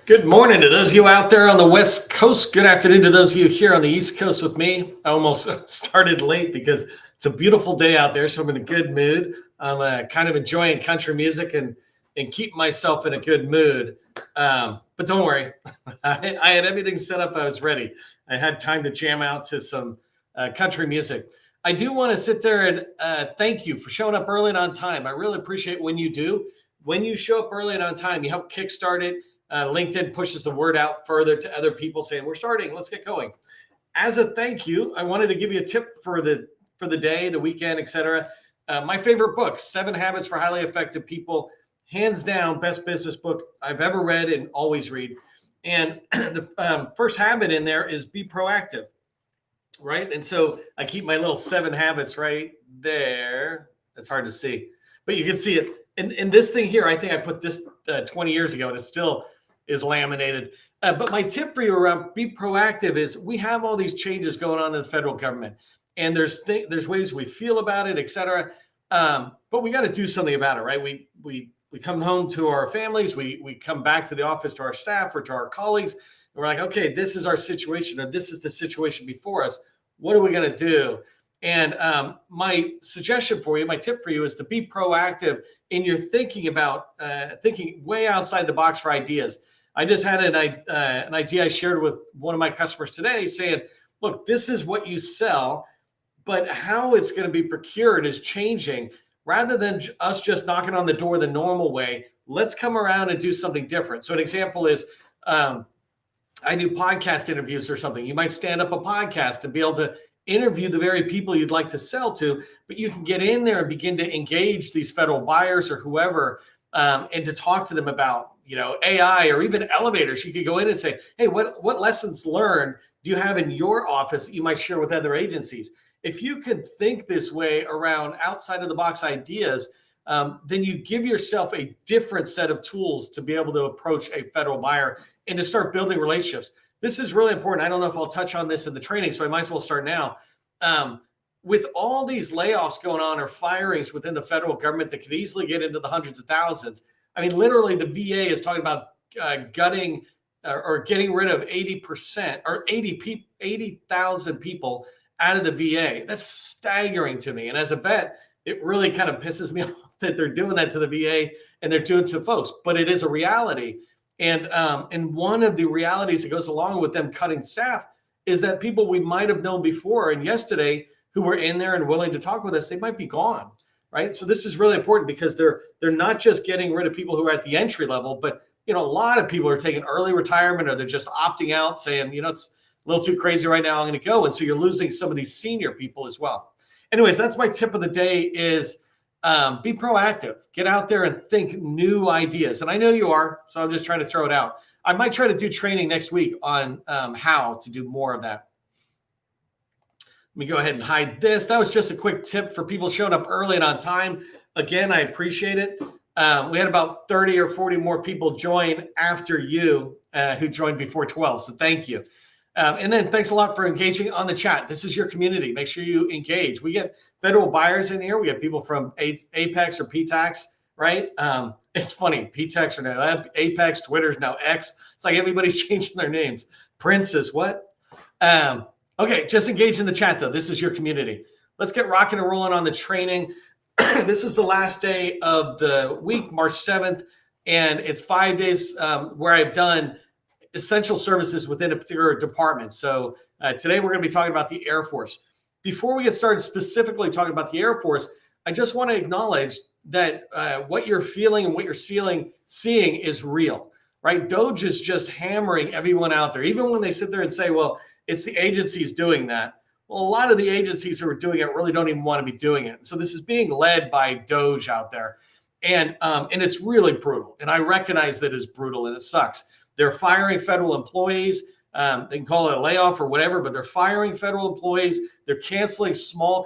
Good morning to those of you out there on the West Coast. Good afternoon to those of you here on the East Coast with me. I almost started late because it's a beautiful day out there, so I'm in a good mood. I'm kind of enjoying country music and keep myself in a good mood. But don't worry, I had everything set up. I was ready. I had time to jam out to some country music. I do want to sit there and thank you for showing up early and on time. I really appreciate when you do. When you show up early and on time, you help kickstart it. LinkedIn pushes the word out further to other people saying, we're starting, let's get going. As a thank you, I wanted to give you a tip for the day, the weekend, etc. My favorite book, 7 Habits for Highly Effective People, hands down, best business book I've ever read and always read. And the first habit in there is be proactive, right? And so I keep my little 7 habits right there. That's hard to see, but you can see it. And this thing here, I think I put this 20 years ago, and it still is laminated. But my tip for you around be proactive is we have all these changes going on in the federal government, and there's ways we feel about it, et cetera. But we got to do something about it, right? We come home to our families, we come back to the office to our staff or to our colleagues, and we're like, okay, this is our situation, or this is the situation before us. What are we going to do? And my suggestion for you, my tip for you is to be proactive in your thinking about thinking way outside the box for ideas. I just had an idea I shared with one of my customers today saying, look, this is what you sell, but how it's going to be procured is changing. Rather than us just knocking on the door the normal way, let's come around and do something different. So an example is I do podcast interviews or something. You might stand up a podcast and be able to interview the very people you'd like to sell to, but you can get in there and begin to engage these federal buyers or whoever, and to talk to them about, AI or even elevators. You could go in and say, hey, what lessons learned do you have in your office that you might share with other agencies? If you can think this way around outside of the box ideas, then you give yourself a different set of tools to be able to approach a federal buyer and to start building relationships. This is really important. I don't know if I'll touch on this in the training, so I might as well start now. With all these layoffs going on or firings within the federal government that could easily get into the hundreds of thousands, I mean, literally the VA is talking about gutting or getting rid of 80% or 80,000 people out of the VA. That's staggering to me. And as a vet, it really kind of pisses me off that they're doing that to the VA and they're doing it to folks, but it is a reality. And one of the realities that goes along with them cutting staff is that people we might have known before and yesterday who were in there and willing to talk with us, they might be gone, right? So this is really important because they're not just getting rid of people who are at the entry level, but a lot of people are taking early retirement or they're just opting out saying, it's a little too crazy right now, I'm going to go. And so you're losing some of these senior people as well. Anyways, that's my tip of the day is be proactive. Get out there and think new ideas. And I know you are, so I'm just trying to throw it out. I might try to do training next week on how to do more of that. Let me go ahead and hide this. That was just a quick tip for people showing up early and on time. Again, I appreciate it. We had about 30 or 40 more people join after you who joined before 12. So thank you. And then thanks a lot for engaging on the chat. This is your community. Make sure you engage. We get federal buyers in here. We get people from Apex or PTAX, right? It's funny. PTAX are now Apex, Twitter's now X. It's like everybody's changing their names. Prince is what? Okay, just engage in the chat, though. This is your community. Let's get rocking and rolling on the training. This is the last day of the week, March 7th, and it's 5 days where I've done essential services within a particular department. So today we're going to be talking about the Air Force. Before we get started specifically talking about the Air Force, I just want to acknowledge that what you're feeling and what you're seeing is real, right? DOGE is just hammering everyone out there, even when they sit there and say, well, it's the agencies doing that. Well, a lot of the agencies who are doing it really don't even want to be doing it. So this is being led by DOGE out there. And it's really brutal. And I recognize that it's brutal and it sucks. They're firing federal employees. They can call it a layoff or whatever, but they're firing federal employees. They're canceling small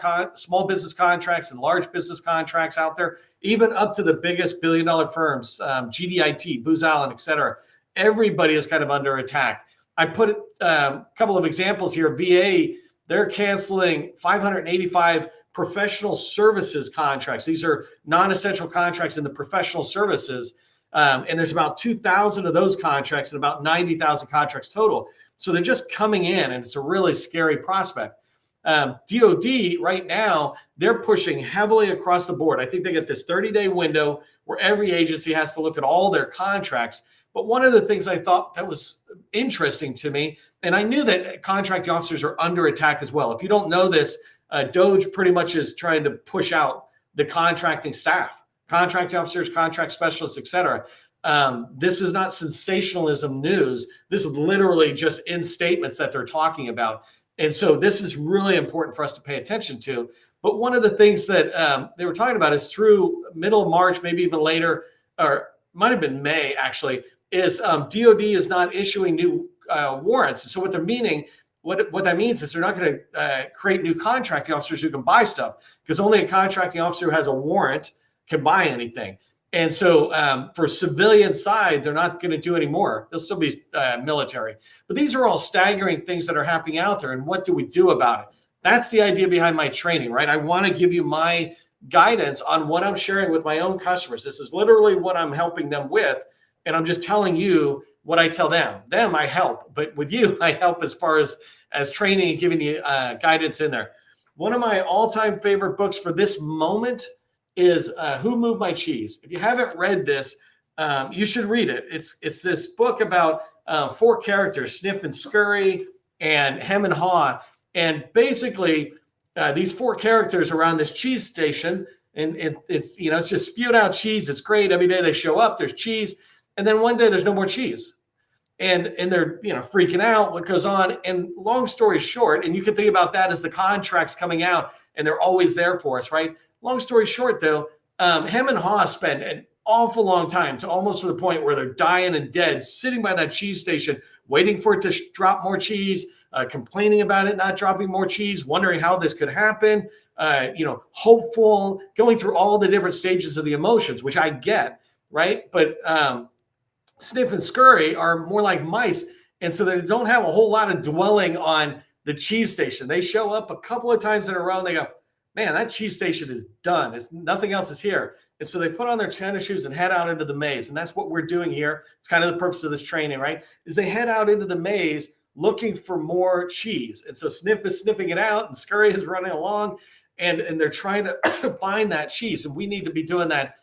business contracts and large business contracts out there, even up to the biggest billion-dollar firms, GDIT, Booz Allen, et cetera. Everybody is kind of under attack. I put a couple of examples here. VA, they're canceling 585 professional services contracts. These are non-essential contracts in the professional services. And there's about 2,000 of those contracts and about 90,000 contracts total. So they're just coming in, and it's a really scary prospect. DOD right now, they're pushing heavily across the board. I think they get this 30-day window where every agency has to look at all their contracts. But one of the things I thought that was interesting to me, and I knew that contracting officers are under attack as well. If you don't know this, DOGE pretty much is trying to push out the contracting staff, contracting officers, contract specialists, et cetera. This is not sensationalism news. This is literally just in statements that they're talking about. And so this is really important for us to pay attention to. But one of the things that they were talking about is through middle of March, maybe even later, or might have been May actually, is DOD is not issuing new warrants. And so what they're meaning, what that means is they're not going to create new contracting officers who can buy stuff, because only a contracting officer who has a warrant can buy anything. And so for civilian side, they're not going to do any more. They'll still be military. But these are all staggering things that are happening out there. And what do we do about it? That's the idea behind my training, right? I want to give you my guidance on what I'm sharing with my own customers. This is literally what I'm helping them with. And I'm just telling you what I tell them. Them, I help. But with you, I help as far as training and giving you guidance in there. One of my all-time favorite books for this moment is Who Moved My Cheese? If you haven't read this, you should read it. It's this book about 4 characters, Sniff and Scurry and Hem and Haw. And basically, these 4 characters are on this cheese station, and it's just spewed out cheese. It's great. Every day they show up, there's cheese. And then one day there's no more cheese. And they're freaking out what goes on. And long story short, and you can think about that as the contracts coming out, and they're always there for us, right? Long story short, though, Hem and Haw spend an awful long time, to almost to the point where they're dying and dead, sitting by that cheese station, waiting for it to drop more cheese, complaining about it not dropping more cheese, wondering how this could happen, hopeful, going through all the different stages of the emotions, which I get, right? But Sniff and Scurry are more like mice, and so they don't have a whole lot of dwelling on the cheese station. They show up a couple of times in a row, and they go, man, that cheese station is done. It's nothing else is here. And so they put on their tennis shoes and head out into the maze. And that's what we're doing here. It's kind of the purpose of this training, right? Is they head out into the maze looking for more cheese. And so Sniff is sniffing it out, and Scurry is running along, and they're trying to find that cheese. And we need to be doing that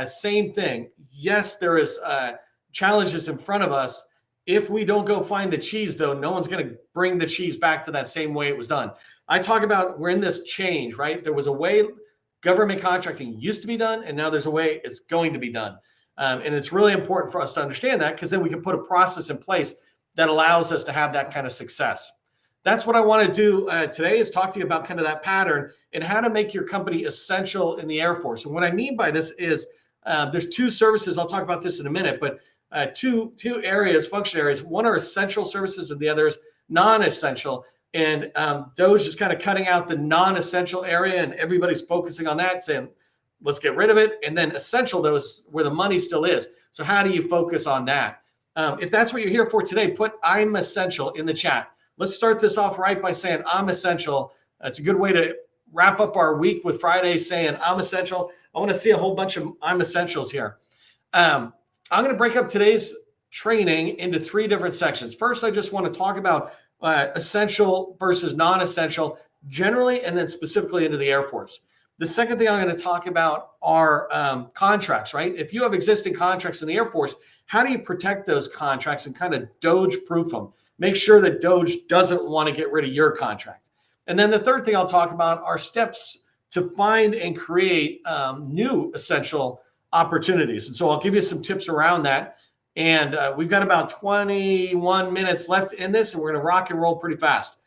same thing. Yes, there is challenges in front of us. If we don't go find the cheese, though, no one's going to bring the cheese back to that same way it was done. I talk about we're in this change, right? There was a way government contracting used to be done, and now there's a way it's going to be done. And it's really important for us to understand that, because then we can put a process in place that allows us to have that kind of success. That's what I want to do today, is talk to you about kind of that pattern and how to make your company essential in the Air Force. And what I mean by this is there's 2 services. I'll talk about this in a minute, but two areas, function areas. One are essential services and the other is non-essential. And DOGE is kind of cutting out the non-essential area, and everybody's focusing on that, saying, let's get rid of it. And then essential, though, is where the money still is. So how do you focus on that? If that's what you're here for today, put I'm essential in the chat. Let's start this off right by saying I'm essential. It's a good way to wrap up our week with Friday saying I'm essential. I want to see a whole bunch of I'm essentials here. I'm going to break up today's training into 3 different sections. First, I just want to talk about essential versus non-essential generally, and then specifically into the Air Force. The second thing I'm going to talk about are contracts, right? If you have existing contracts in the Air Force, how do you protect those contracts and kind of DOGE-proof them? Make sure that DOGE doesn't want to get rid of your contract. And then the third thing I'll talk about are steps to find and create new essential opportunities. And so I'll give you some tips around that. And we've got about 21 minutes left in this, and we're going to rock and roll pretty fast.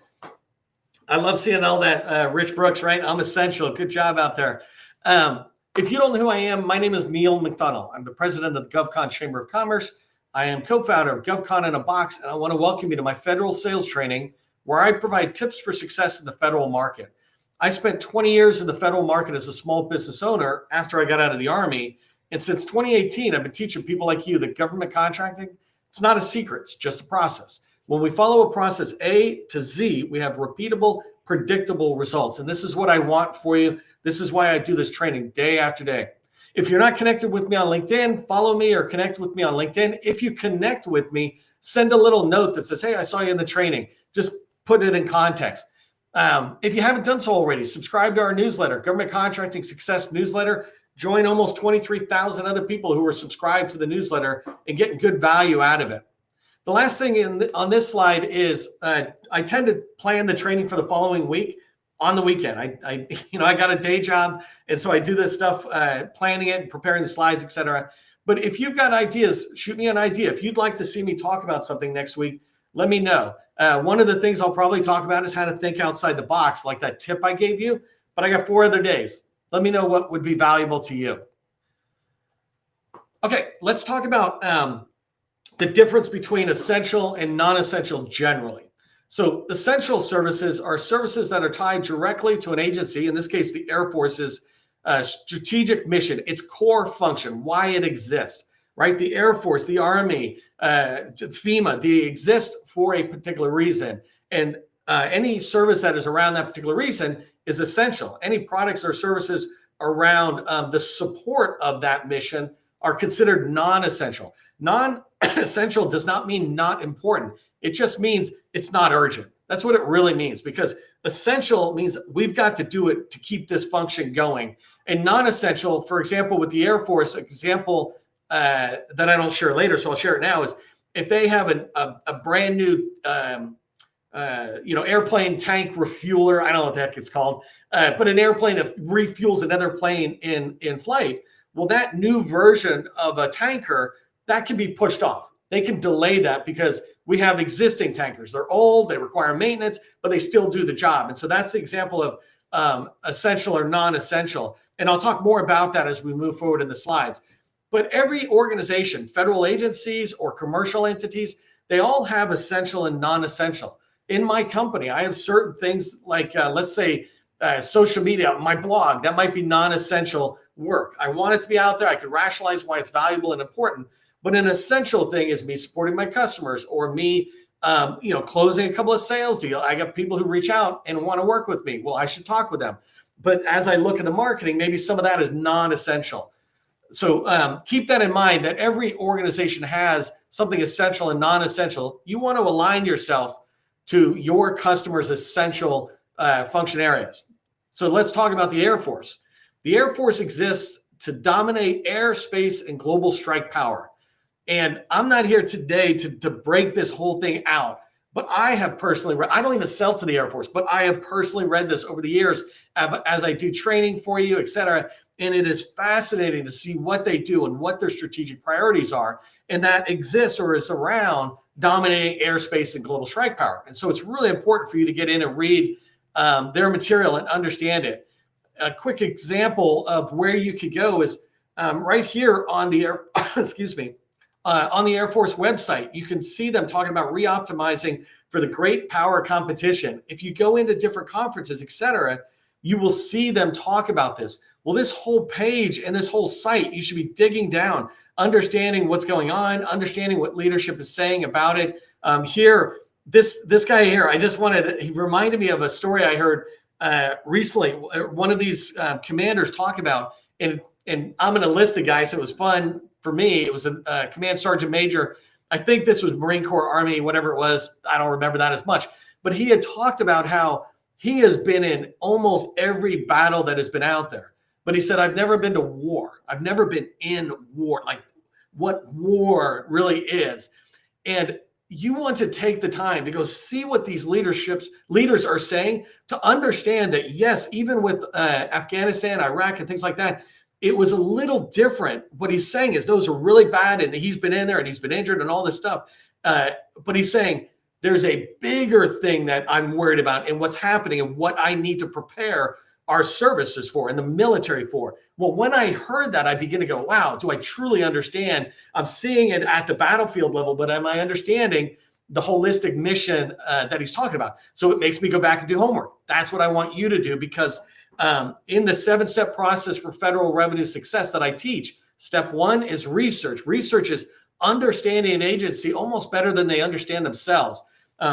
I love seeing all that, Rich Brooks, right? I'm essential. Good job out there. If you don't know who I am, my name is Neil McDonough. I'm the president of the GovCon Chamber of Commerce. I am co-founder of GovCon in a Box, and I want to welcome you to my federal sales training, where I provide tips for success in the federal market. I spent 20 years in the federal market as a small business owner after I got out of the Army. And since 2018, I've been teaching people like you that government contracting, it's not a secret, it's just a process. When we follow a process A to Z, we have repeatable, predictable results. And this is what I want for you. This is why I do this training day after day. If you're not connected with me on LinkedIn, follow me or connect with me on LinkedIn. If you connect with me, send a little note that says, hey, I saw you in the training. Just put it in context. If you haven't done so already, subscribe to our newsletter, Government Contracting Success Newsletter. Join almost 23,000 other people who are subscribed to the newsletter and getting good value out of it. The last thing on this slide is I tend to plan the training for the following week on the weekend. I got a day job, and so I do this stuff, planning it, preparing the slides, etc. But if you've got ideas, shoot me an idea. If you'd like to see me talk about something next week, let me know. One of the things I'll probably talk about is how to think outside the box, like that tip I gave you. But I got 4 other days. Let me know what would be valuable to you. Okay, let's talk about the difference between essential and non-essential generally. So essential services are services that are tied directly to an agency, in this case, the Air Force's strategic mission, its core function, why it exists, right? The Air Force, the Army, FEMA, they exist for a particular reason. And any service that is around that particular reason is essential. Any products or services around the support of that mission are considered non-essential. Non-essential does not mean not important. It just means it's not urgent. That's what it really means, because essential means we've got to do it to keep this function going. And non-essential, for example, with the Air Force, example that I don't share later, so I'll share it now, is if they have a brand new airplane tank refueler, I don't know what the heck it's called, but an airplane that refuels another plane in flight, well, that new version of a tanker, that can be pushed off. They can delay that because we have existing tankers. They're old, they require maintenance, but they still do the job. And so that's the example of essential or non-essential. And I'll talk more about that as we move forward in the slides. But every organization, federal agencies or commercial entities, they all have essential and non-essential. In my company, I have certain things like, let's say, social media, my blog, that might be non-essential work. I want it to be out there. I could rationalize why it's valuable and important. But an essential thing is me supporting my customers, or me, closing a couple of sales deals. I got people who reach out and want to work with me. Well, I should talk with them. But as I look at the marketing, maybe some of that is non-essential. So keep that in mind, that every organization has something essential and non-essential. You want to align yourself to your customers' essential function areas. So let's talk about the Air Force. The Air Force exists to dominate air, space, and global strike power. And I'm not here today to break this whole thing out, but I have personally read, I don't even sell to the Air Force, but I have personally read this over the years as I do training for you, et cetera. And it is fascinating to see what they do and what their strategic priorities are. And that exists or is around dominating airspace and global strike power. And so it's really important for you to get in and read their material and understand it. A quick example of where you could go is right here on the Air, on the Air Force website. You can see them talking about re-optimizing for the great power competition. If you go into different conferences, et cetera, you will see them talk about this. Well, this whole page and this whole site, you should be digging down, understanding what's going on, understanding what leadership is saying about it. Here, this guy here, he reminded me of a story I heard recently. One of these commanders talk about, and I'm going to list the guy, so it was fun for me. It was a command sergeant major. I think this was Marine Corps, Army, whatever it was. I don't remember that as much. But he had talked about how he has been in almost every battle that has been out there. But he said, I've never been to war. I've never been in war, like what war really is. And you want to take the time to go see what these leaders are saying, to understand that, yes, even with Afghanistan, Iraq, and things like that, it was a little different. What he's saying is those are really bad, and he's been in there and he's been injured and all this stuff. But he's saying there's a bigger thing that I'm worried about and what's happening and what I need to prepare our services for and the military for. Well, when I heard that, I begin to go, wow, do I truly understand? I'm seeing it at the battlefield level, but am I understanding the holistic mission that he's talking about? So it makes me go back and do homework. That's what I want you to do, because in the 7-step process for federal revenue success that I teach, step 1 is research. Research is understanding an agency almost better than they understand themselves.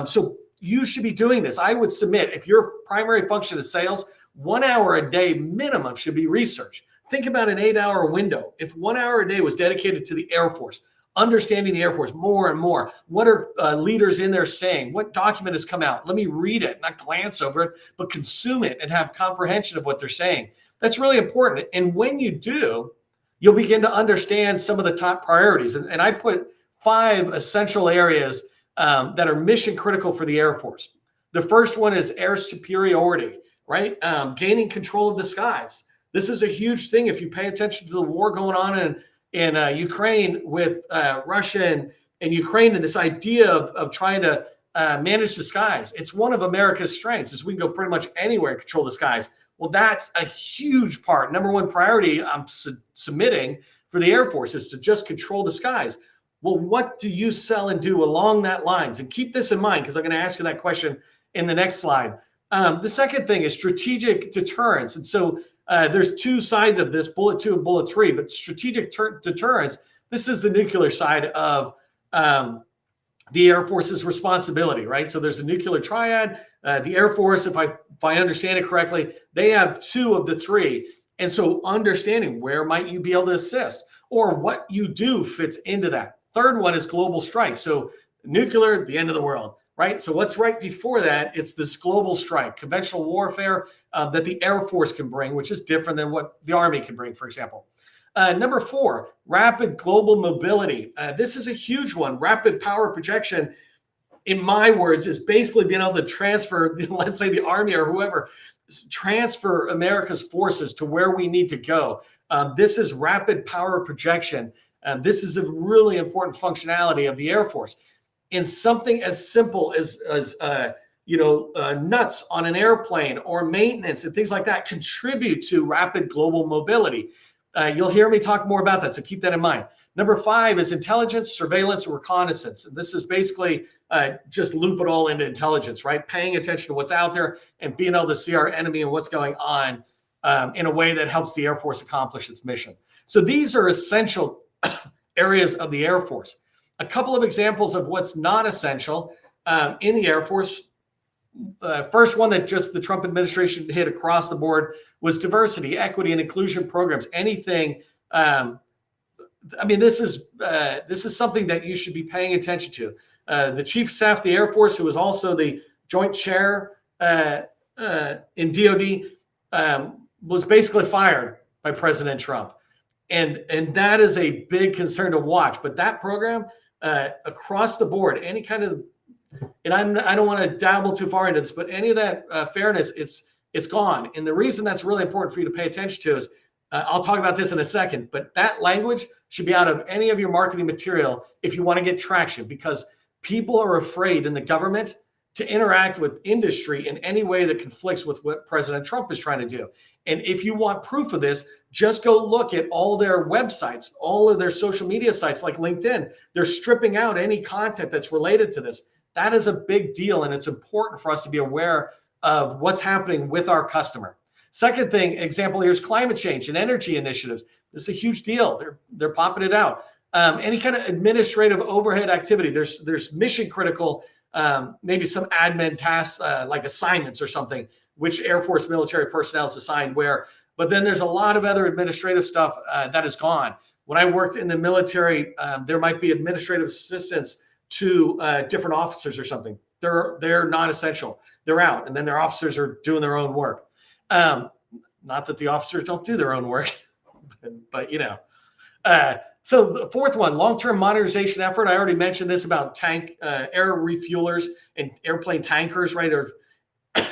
So you should be doing this. I would submit, if your primary function is sales, 1 hour a day minimum should be research. think about an 8-hour window. If 1 hour a day was dedicated to the Air Force, understanding the Air Force more and more, what are leaders in there saying? What document has come out? Let me read it, not glance over it, but consume it and have comprehension of what they're saying. That's really important. And when you do, you'll begin to understand some of the top priorities. And I put 5 essential areas that are mission critical for the Air Force. The first one is air superiority, right? Gaining control of the skies. This is a huge thing. If you pay attention to the war going on in Ukraine with Russia and Ukraine, and this idea of trying to manage the skies, it's one of America's strengths is we can go pretty much anywhere and control the skies. Well, that's a huge part. Number one priority I'm submitting for the Air Force is to just control the skies. Well, what do you sell and do along that lines? And keep this in mind because I'm going to ask you that question in the next slide. The second thing is strategic deterrence. And so there's 2 sides of this, bullet 2 and bullet 3, but strategic deterrence, this is the nuclear side of the Air Force's responsibility, right? So there's a nuclear triad. The Air Force, if I understand it correctly, they have 2 of the 3. And so understanding where might you be able to assist or what you do fits into that. Third one is global strike. So nuclear, the end of the world, right? So what's right before that? It's this global strike, conventional warfare that the Air Force can bring, which is different than what the Army can bring, for example. Number 4, rapid global mobility. This is a huge one. Rapid power projection, in my words, is basically being able to transfer, let's say the Army or whoever, transfer America's forces to where we need to go. This is rapid power projection. This is a really important functionality of the Air Force. In something as simple as nuts on an airplane or maintenance and things like that contribute to rapid global mobility. You'll hear me talk more about that, so keep that in mind. Number 5 is intelligence, surveillance, and reconnaissance. And this is basically just loop it all into intelligence, right? Paying attention to what's out there and being able to see our enemy and what's going on in a way that helps the Air Force accomplish its mission. So these are essential areas of the Air Force. A couple of examples of what's not essential in the Air Force. First one that just the Trump administration hit across the board was diversity, equity, and inclusion programs. Anything. This is something that you should be paying attention to. The Chief of Staff of the Air Force, who was also the Joint Chair in DOD, was basically fired by President Trump. And that is a big concern to watch. But that program across the board, any kind of, and I don't want to dabble too far into this, but any of that fairness, it's gone. And the reason that's really important for you to pay attention to is, I'll talk about this in a second, but that language should be out of any of your marketing material if you want to get traction, because people are afraid in the government to interact with industry in any way that conflicts with what President Trump is trying to do. And if you want proof of this, just go look at all their websites, all of their social media sites like LinkedIn. They're stripping out any content that's related to this. That is a big deal, and it's important for us to be aware of what's happening with our customer. Second thing, example here is climate change and energy initiatives. This is a huge deal. They're popping it out. Any kind of administrative overhead activity. There's mission critical, maybe some admin tasks like assignments or something, which Air Force military personnel is assigned where. But then there's a lot of other administrative stuff that is gone. When I worked in the military, there might be administrative assistants to different officers or something. They're not essential. They're out, and then their officers are doing their own work. Not that the officers don't do their own work, but you know. So the fourth one, long-term modernization effort. I already mentioned this about air refuelers and airplane tankers, right? Or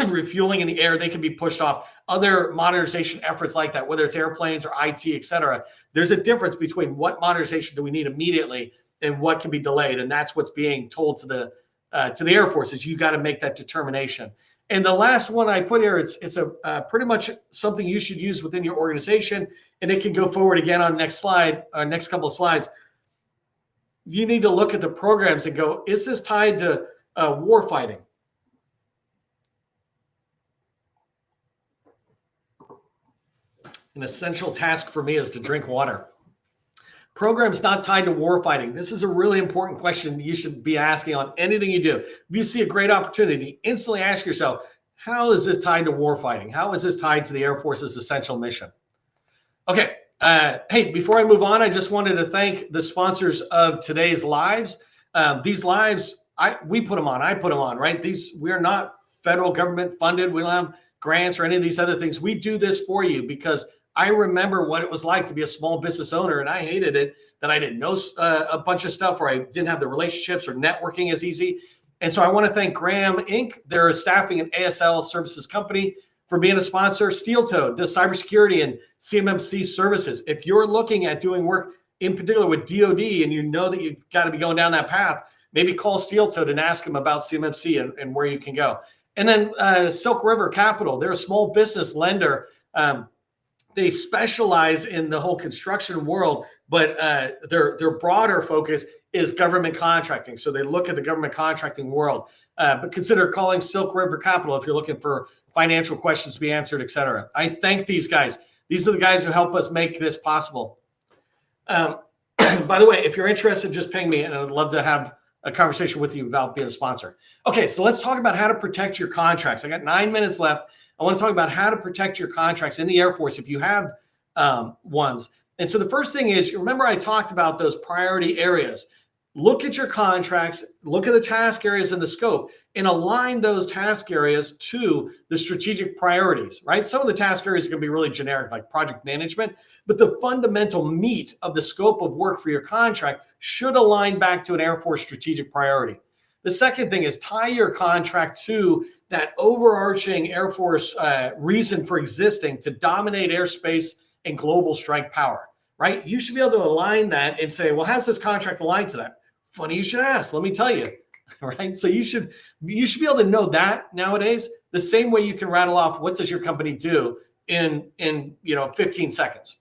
refueling in the air, they can be pushed off. Other modernization efforts like that, whether it's airplanes or IT, et cetera. There's a difference between what modernization do we need immediately and what can be delayed. And that's what's being told to the Air Force is you got to make that determination. And the last one I put here, it's a pretty much something you should use within your organization, and it can go forward again on the next slide, next couple of slides. You need to look at the programs and go, is this tied to war fighting? An essential task for me is to drink water. Programs not tied to war fighting. This is a really important question you should be asking on anything you do. If you see a great opportunity, instantly ask yourself, how is this tied to war fighting? How is this tied to the Air Force's essential mission? Okay. Hey, before I move on, I just wanted to thank the sponsors of today's lives. These lives, we put them on. I put them on, right? We are not federal government funded. We don't have grants or any of these other things. We do this for you because I remember what it was like to be a small business owner, and I hated it that I didn't know a bunch of stuff, or I didn't have the relationships, or networking as easy. And so I want to thank Graham Inc., their staffing and ASL services company, for being a sponsor. Steel Toe does cybersecurity and CMMC services. If you're looking at doing work in particular with DOD and you know that you've got to be going down that path, maybe call Steel Toe and ask them about CMMC and where you can go. And then Silk River Capital, they're a small business lender. They specialize in the whole construction world, but their broader focus is government contracting. So they look at the government contracting world. But consider calling Silk River Capital if you're looking for financial questions to be answered, et cetera. I thank these guys. These are the guys who help us make this possible. By the way, if you're interested, just ping me, and I'd love to have a conversation with you about being a sponsor. Okay, so let's talk about how to protect your contracts. I got 9 minutes left. I want to talk about how to protect your contracts in the Air Force if you have ones. And so the first thing is, remember I talked about those priority areas. Look at your contracts, look at the task areas and the scope, and align those task areas to the strategic priorities, right? Some of the task areas are going to be really generic, like project management, but the fundamental meat of the scope of work for your contract should align back to an Air Force strategic priority. The second thing is tie your contract to that overarching Air Force reason for existing to dominate airspace and global strike power, right? You should be able to align that and say, well, how's this contract aligned to that? Funny you should ask. Let me tell you, right? So you should be able to know that nowadays the same way you can rattle off what does your company do in 15 seconds.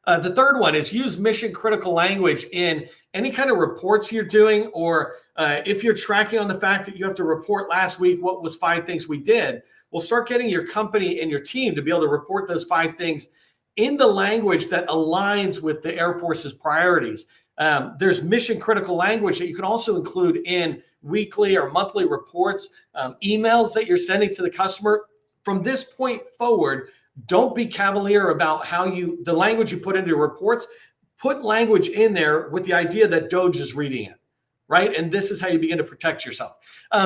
The third one is use mission critical language in any kind of reports you're doing, or if you're tracking on the fact that you have to report last week what was 5 things we did. We'll start getting your company and your team to be able to report those 5 things in the language that aligns with the Air Force's priorities. There's mission critical language that you can also include in weekly or monthly reports, emails that you're sending to the customer. From this point forward, don't be cavalier about the language you put into your reports. Put language in there with the idea that DOGE is reading it, right? And this is how you begin to protect yourself.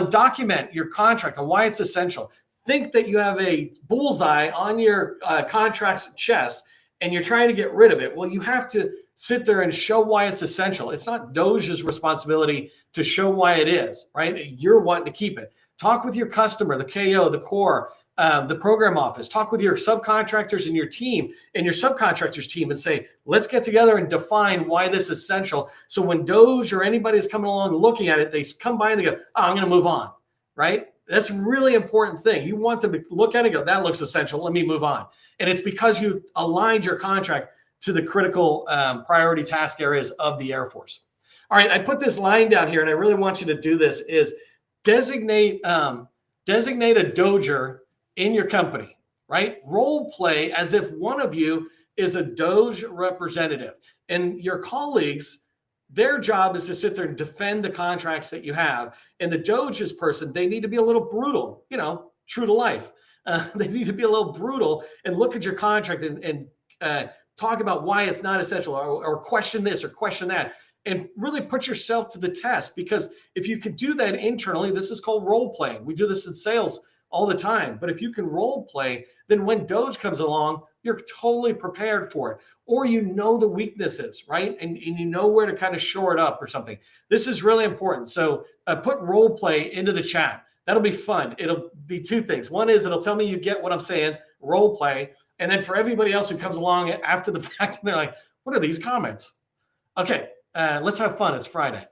Document your contract and why it's essential. Think that you have a bullseye on your contract's chest and you're trying to get rid of it. Well, you have to sit there and show why it's essential. It's not DOGE's responsibility to show why it is, right? You're wanting to keep it. Talk with your customer, the KO, the core, the program office. Talk with your subcontractors and your team and your subcontractors team and say, let's get together and define why this is essential. So when DOGE or anybody's coming along looking at it, they come by and they go, oh, I'm going to move on, right? That's a really important thing. You want to look at it and go, that looks essential. Let me move on. And it's because you aligned your contract to the critical priority task areas of the Air Force. All right, I put this line down here, and I really want you to do this, is designate a Doger in your company, right? Role play as if one of you is a DOGE representative. And your colleagues, their job is to sit there and defend the contracts that you have. And the DOGE's person, they need to be a little brutal, true to life. They need to be a little brutal and look at your contract and talk about why it's not essential, or question this or question that, and really put yourself to the test. Because if you can do that internally, this is called role playing. We do this in sales all the time. But if you can role play, then when DOGE comes along, you're totally prepared for it. Or you know the weaknesses, right? And you know where to kind of shore it up or something. This is really important. So put role play into the chat. That'll be fun. It'll be 2 things. One is it'll tell me you get what I'm saying, role play. And then for everybody else who comes along after the fact, they're like, what are these comments? Okay, let's have fun. It's Friday.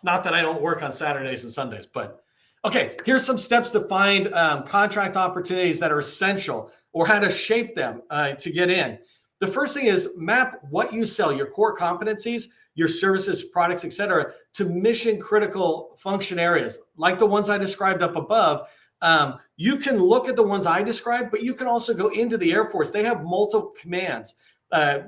Not that I don't work on Saturdays and Sundays, but okay, here's some steps to find contract opportunities that are essential, or how to shape them to get in. The first thing is map what you sell, your core competencies, your services, products, et cetera, to mission critical function areas, like the ones I described up above. You can look at the ones I described, but you can also go into the Air Force. They have multiple commands. They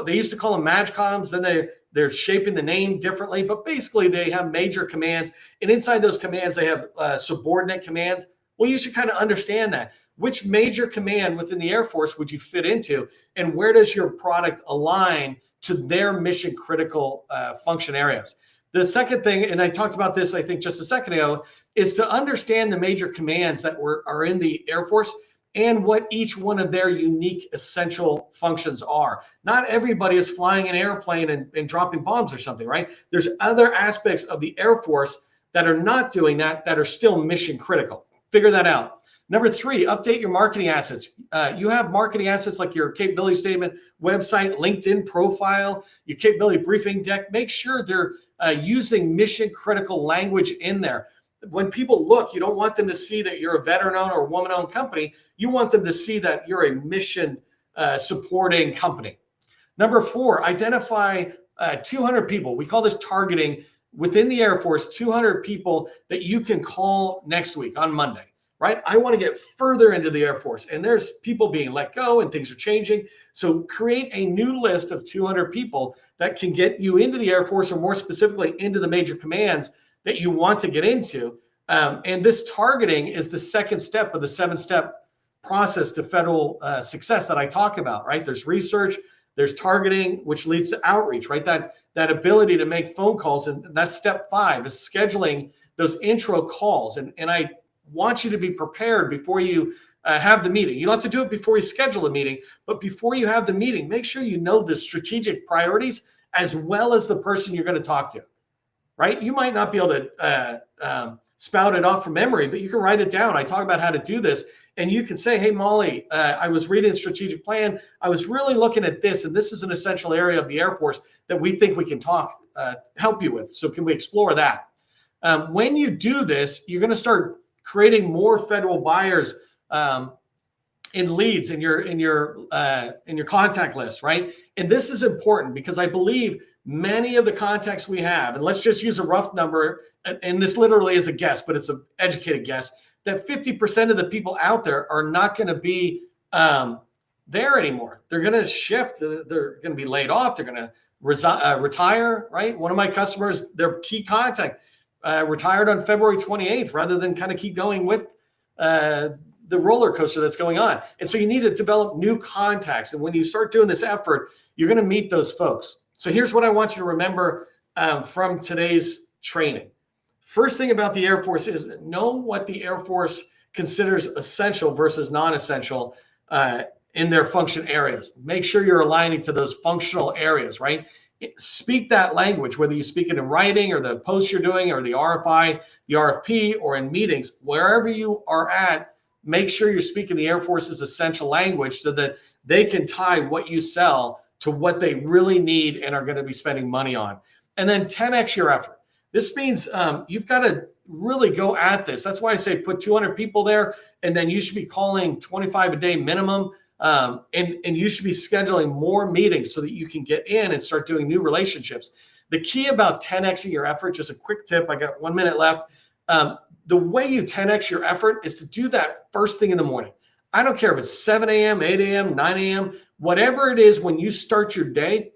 used to call them MAGCOMs. Then they're shaping the name differently, but basically they have major commands. And inside those commands, they have subordinate commands. Well, you should kind of understand that. which major command within the Air Force would you fit into, and where does your product align to their mission critical function areas? The second thing, and I talked about this, I think just a second ago, is to understand the major commands that are in the Air Force and what each one of their unique essential functions are. Not everybody is flying an airplane and dropping bombs or something, right? There's other aspects of the Air Force that are not doing that are still mission critical. Figure that out. Number 3, update your marketing assets. You have marketing assets like your capability statement, website, LinkedIn profile, your capability briefing deck. Make sure they're using mission critical language in there. When people look, you don't want them to see that you're a veteran-owned or woman-owned company. You want them to see that you're a mission supporting company. Number 4, identify 200 people. We call this targeting within the Air Force, 200 people that you can call next week on Monday, right? I want to get further into the Air Force, and there's people being let go and things are changing. So create a new list of 200 people that can get you into the Air Force, or more specifically into the major commands that you want to get into. And this targeting is the second step of the 7-step process to federal success that I talk about, right? There's research, there's targeting, which leads to outreach, right? That ability to make phone calls. And that's step 5, is scheduling those intro calls. And I want you to be prepared before you have the meeting. You don't have to do it before you schedule a meeting, but before you have the meeting, make sure you know the strategic priorities as well as the person you're going to talk to. Right? You might not be able to spout it off from memory, but you can write it down. I talk about how to do this, and you can say, hey, Molly, I was reading the strategic plan. I was really looking at this, and this is an essential area of the Air Force that we think we can help you with. So can we explore that? When you do this, you're going to start creating more federal buyers in leads in your contact list, right? And this is important because I believe many of the contacts we have, and let's just use a rough number, and this literally is a guess, but it's an educated guess, that 50% of the people out there are not going to be there anymore. They're going to shift. They're going to be laid off. They're going to retire, right? One of my customers, their key contact, retired on February 28th rather than kind of keep going with the roller coaster that's going on. And so you need to develop new contacts. And when you start doing this effort, you're going to meet those folks. So here's what I want you to remember from today's training. First thing about the Air Force is know what the Air Force considers essential versus non-essential in their function areas. Make sure you're aligning to those functional areas, right? Speak that language, whether you speak it in writing or the post you're doing or the RFI, the RFP, or in meetings, wherever you are at, make sure you're speaking the Air Force's essential language so that they can tie what you sell to what they really need and are going to be spending money on. And then 10x your effort. This means you've got to really go at this. That's why I say put 200 people there, and then you should be calling 25 a day minimum. And you should be scheduling more meetings so that you can get in and start doing new relationships. The key about 10xing your effort, just a quick tip, I got 1 minute left. The way you 10x your effort is to do that first thing in the morning. I don't care if it's 7 a.m., 8 a.m., 9 a.m., whatever it is when you start your day,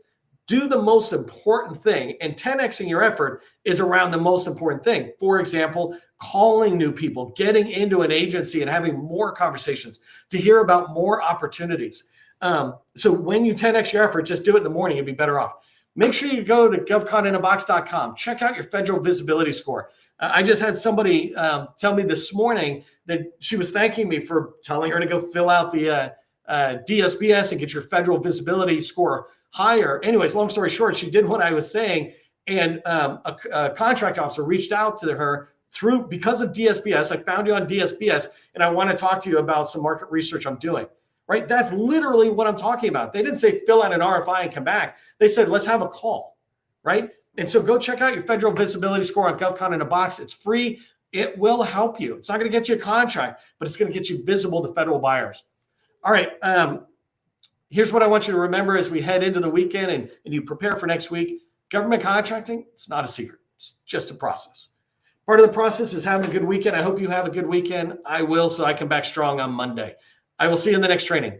do the most important thing. And 10xing your effort is around the most important thing. For example, calling new people, getting into an agency and having more conversations to hear about more opportunities. So when you 10x your effort, just do it in the morning, you'll be better off. Make sure you go to govconinAbox.com. Check out your federal visibility score. I just had somebody tell me this morning that she was thanking me for telling her to go fill out the DSBS and get your federal visibility score higher. Anyways, long story short, she did what I was saying, and a contract officer reached out to her because of DSBS. I found you on DSBS, and I want to talk to you about some market research I'm doing. Right? That's literally what I'm talking about. They didn't say fill out an RFI and come back. They said let's have a call. Right? And so go check out your federal visibility score on GovCon in a Box. It's free. It will help you. It's not going to get you a contract, but it's going to get you visible to federal buyers. All right. Here's what I want you to remember as we head into the weekend and you prepare for next week. Government contracting, it's not a secret. It's just a process. Part of the process is having a good weekend. I hope you have a good weekend. I will, so I come back strong on Monday. I will see you in the next training.